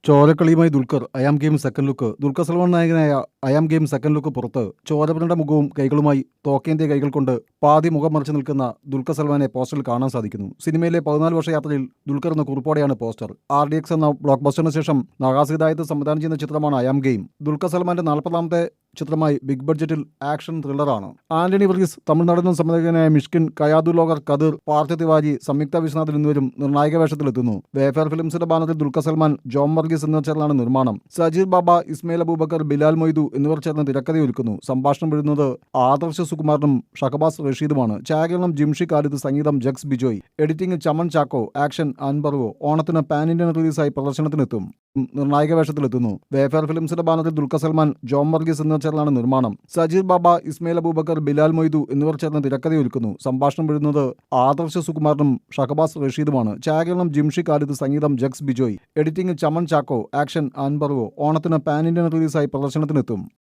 ചോരക്കളിയുമായി Dulquer I'm game second look. Dulquer Salmaan നായകനായ I'm game second look പുറത്ത്. ചോരപുരണ്ട മുഖവും കൈകളുമായി തോക്കേന്ത്യ കൈകൾ കൊണ്ട് പാതി മുഖം മറിച്ച് നിൽക്കുന്ന ദുൽഖർ സൽമാനെ പോസ്റ്ററിൽ കാണാൻ സാധിക്കുന്നു. സിനിമയിലെ 14 വർഷ യാത്രയിൽ ദുൽഖർ എന്ന കുറിപ്പോടെയാണ് പോസ്റ്റർ. RDX എന്ന ബ്ലോക്ക് ബസ്റ്ററിന് ശേഷം നവാസ് ഹിദായത്ത് സംവിധാനം ചെയ്യുന്ന ചിത്രമാണ് അയാം ഗെയിം. ദുൽഖർ സൽമാന്റെ 40ാമത്തെ ചിത്രമായി ബിഗ് ബഡ്ജറ്റിൽ ആക്ഷൻ ത്രില്ലറാണ്. ആന്റണി വർഗീസ്, തമിഴ്നാടിനും സംവിധായകനായ മിഷ്കിൻ, കയാദുലോകർ, കദിർ, പാർത്ഥ തിവാരി, സംയുക്ത വിശ്വനാഥൻ എന്നിവരും നിർണായക വേഷത്തിലെത്തുന്നു. വേഫെയർ ഫിലിംസിന്റെ ബാനറിൽ ദുൽഖർ സൽമാൻ, ജോൺ വർഗീസ് എന്നിവർ ചേർന്നാണ് നിർമ്മാണം. സജീർ ബാബ, ഇസ്മയിൽ അബൂബക്കർ, ബിലാൽ മൊയ്തു എന്നിവർ ചേർന്ന് തിരക്കഥയൊരുക്കുന്നു. സംഭാഷണം എഴുതുന്നത് ആദർശ് സുകുമാരനും ഷഹബാസ് റഷീദുമാണ്. ഛായാഗ്രഹണം ജിംഷി ഖാലിദ്, സംഗീതം ജക്സ് ബിജോയ്, എഡിറ്റിംഗ് ചമൻ ചാക്കോ, ആക്ഷൻ അൻബർവോ. ഓണത്തിന് പാൻ ഇന്ത്യൻ റിലീസായി പ്രദർശനത്തിനെത്തും. നിർണായക വേഷത്തിലെത്തുന്നു. വേഫെയർ ഫിലിംസിന്റെ ബാനറിൽ ദുൽഖർ സൽമാൻ, ജോൺ വർഗീസ് എന്നിവർ ചേർന്നാണ് നിർമ്മാണം. സജീർ ബാബ, ഇസ്മയിൽ അബൂബക്കർ, ബിലാൽ മൊയ്തു എന്നിവർ ചേർന്ന് തിരക്കഥയൊരുക്കുന്നു. സംഭാഷണം എഴുതുന്നത് ആദർശ് സുകുമാരനും ഷഹബാസ് റഷീദുമാണ്. ഛായാഗ്രഹണം ജിംഷി ഖാലിദ്, സംഗീതം ജക്സ് ബിജോയ്, എഡിറ്റിംഗ് ചമൻ ചാക്കോ, ആക്ഷൻ അൻബർവോ. ഓണത്തിന് പാൻ ഇന്ത്യൻ റിലീസായി പ്രദർശനത്തിനെത്തും.